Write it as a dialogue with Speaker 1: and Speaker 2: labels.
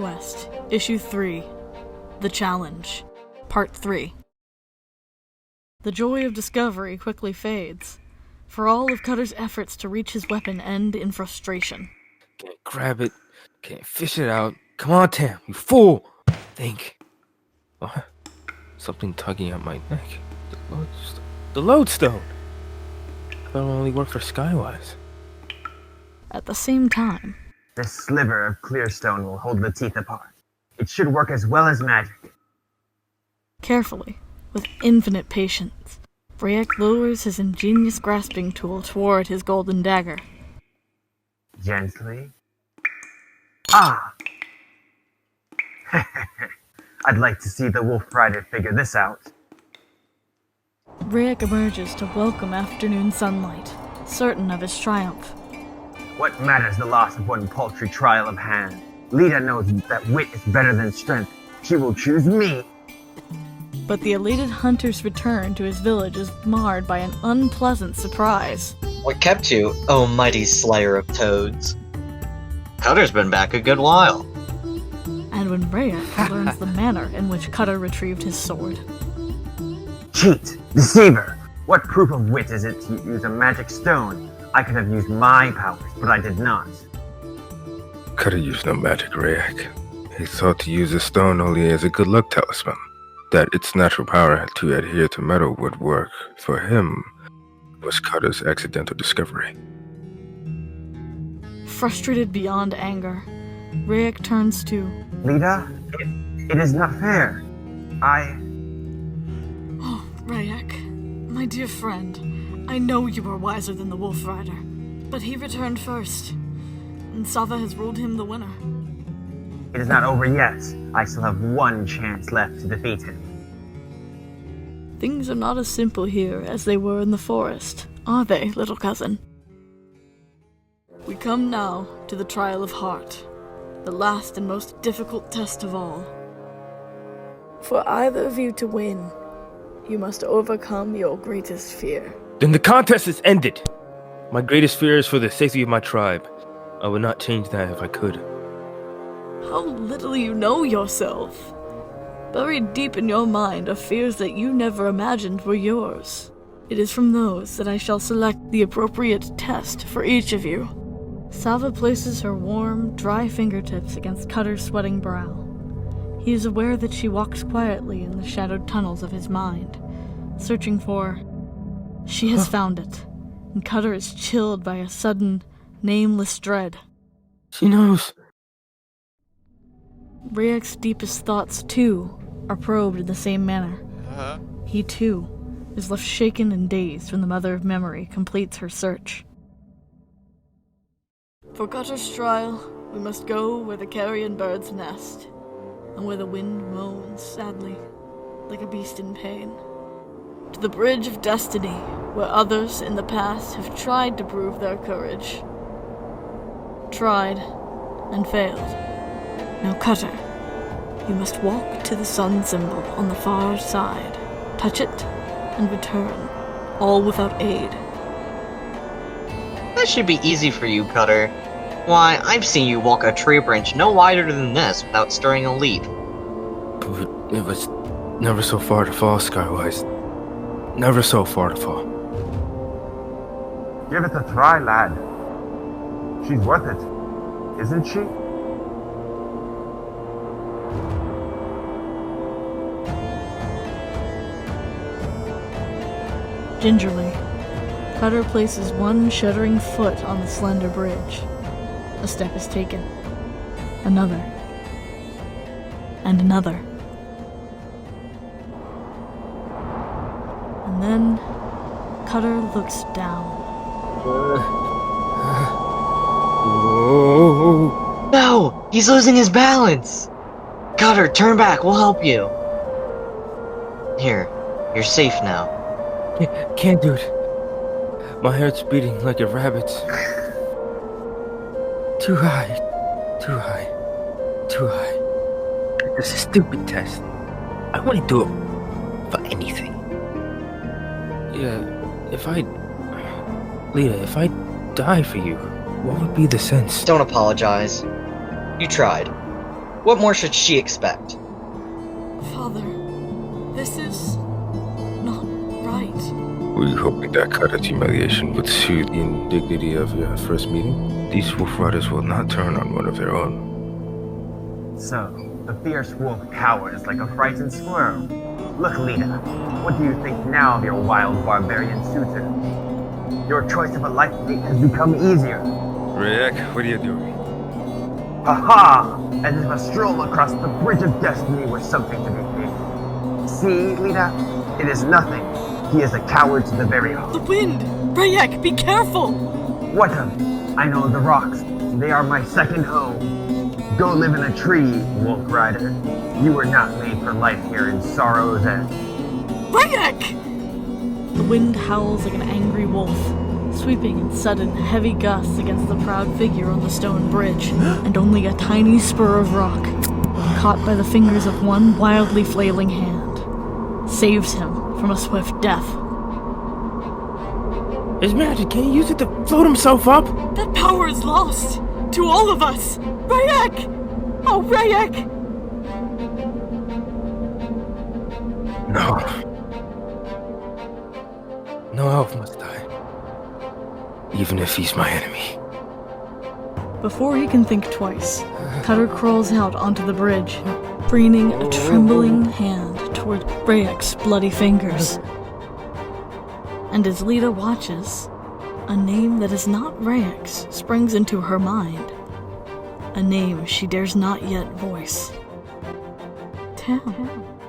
Speaker 1: ElfQuest, Issue 3, The Challenge, Part 3. The joy of discovery quickly fades, for all of Cutter's efforts to reach his weapon end in frustration.
Speaker 2: Can't grab it, can't fish it out. Come on, Tam, you fool! Think. What? Something tugging at my neck. The lodestone! That'll only work for Skywise.
Speaker 1: At the same time,
Speaker 3: This sliver of clear stone will hold the teeth apart. It should work as well as magic.
Speaker 1: carefully, with infinite patience, Rayek lowers his ingenious grasping tool toward his golden dagger.
Speaker 3: Gently. Ah! I'd like to see the Wolf Rider figure this out.
Speaker 1: Rayek emerges to welcome afternoon sunlight, certain of his triumph.
Speaker 3: What matters the loss of one paltry trial of hand? Leetah knows that wit is better than strength. She will choose me.
Speaker 1: But the elated hunter's return to his village is marred by an unpleasant surprise.
Speaker 4: What kept you, oh mighty slayer of toads? Cutter's been back a good while.
Speaker 1: And when Rayek learns the manner in which Cutter retrieved his sword.
Speaker 3: Cheat! Deceiver! What proof of wit is it to use a magic stone? I could have used my powers, but I did not.
Speaker 2: Could have used no magic, Rayek. He thought to use the stone only as a good luck talisman. That its natural power to adhere to metal would work for him was Cutter's accidental discovery.
Speaker 1: Frustrated beyond anger, Rayek turns to...
Speaker 3: Leetah, it is not fair.
Speaker 1: Oh, Rayek, my dear friend, I know you are wiser than the Wolf Rider, but he returned first, and Savah has ruled him the winner.
Speaker 3: It is not over yet. I still have one chance left to defeat him.
Speaker 1: Things are not as simple here as they were in the forest, are they, little cousin? We come now to the trial of heart, the last and most difficult test of all. For either of you to win, you must overcome your greatest fear.
Speaker 2: Then the contest is ended! My greatest fear is for the safety of my tribe. I would not change that if I could.
Speaker 1: How little you know yourself! Buried deep in your mind are fears that you never imagined were yours. It is from those that I shall select the appropriate test for each of you. Savah places her warm, dry fingertips against Cutter's sweating brow. He is aware that she walks quietly in the shadowed tunnels of his mind, searching for... She has found it, and Cutter is chilled by a sudden, nameless dread.
Speaker 2: She knows.
Speaker 1: Rayek's deepest thoughts, too, are probed in the same manner. He, too, is left shaken and dazed when the Mother of Memory completes her search. For Cutter's trial, we must go where the carrion birds nest, and where the wind moans sadly, like a beast in pain. To the bridge of destiny, where others in the past have tried to prove their courage. Tried, and failed. Now, Cutter, you must walk to the sun symbol on the far side, touch it, and return, all without aid.
Speaker 4: That should be easy for you, Cutter. Why, I've seen you walk a tree branch no wider than this without stirring a leaf.
Speaker 2: But it was never so far to fall, Skywise. Never so far to fall.
Speaker 3: Give it a try, lad. She's worth it, isn't she?
Speaker 1: Gingerly, Cutter places one shuddering foot on the slender bridge. A step is taken. Another. And another. And then, Cutter looks down.
Speaker 2: Whoa!
Speaker 4: No! He's losing his balance! Cutter, turn back, we'll help you. Here, you're safe now.
Speaker 2: Can't do it. My heart's beating like a rabbit's. Too high. Too high. Too high. This is a stupid test. I wouldn't do it for anything. Yeah, Leetah, if I die for you, what would be the sense?
Speaker 4: Don't apologize. You tried. What more should she expect?
Speaker 1: Father, this is not right.
Speaker 2: Were you hoping that kind of humiliation would soothe the indignity of your first meeting? These wolf riders will not turn on one of their own.
Speaker 3: So, the fierce wolf cowers like a frightened squirrel. Look, Leetah, what do you think now of your wild barbarian suitor? Your choice of a life mate has become easier.
Speaker 2: Rayek, what are you doing?
Speaker 3: Aha! As if a stroll across the bridge of destiny were something to be feared. See, Leetah? It is nothing. He is a coward to the very heart.
Speaker 1: The wind! Rayek, be careful!
Speaker 3: What of it? I know the rocks. They are my second home. Go live in a tree, Wolf Rider. You were not made for life here in Sorrow's End.
Speaker 1: Rayek! The wind howls like an angry wolf, sweeping in sudden, heavy gusts against the proud figure on the stone bridge, and only a tiny spur of rock, caught by the fingers of one wildly flailing hand, saves him from a swift death.
Speaker 2: His magic, can't he use it to float himself up?
Speaker 1: That power is lost! To all of us! Rayek! Oh, Rayek!
Speaker 2: No. No elf must die. Even if he's my enemy.
Speaker 1: Before he can think twice, Cutter crawls out onto the bridge, preening a trembling hand toward Rayek's bloody fingers. And as Leetah watches, a name that is not Rayek's springs into her mind. A name she dares not yet voice. Tam.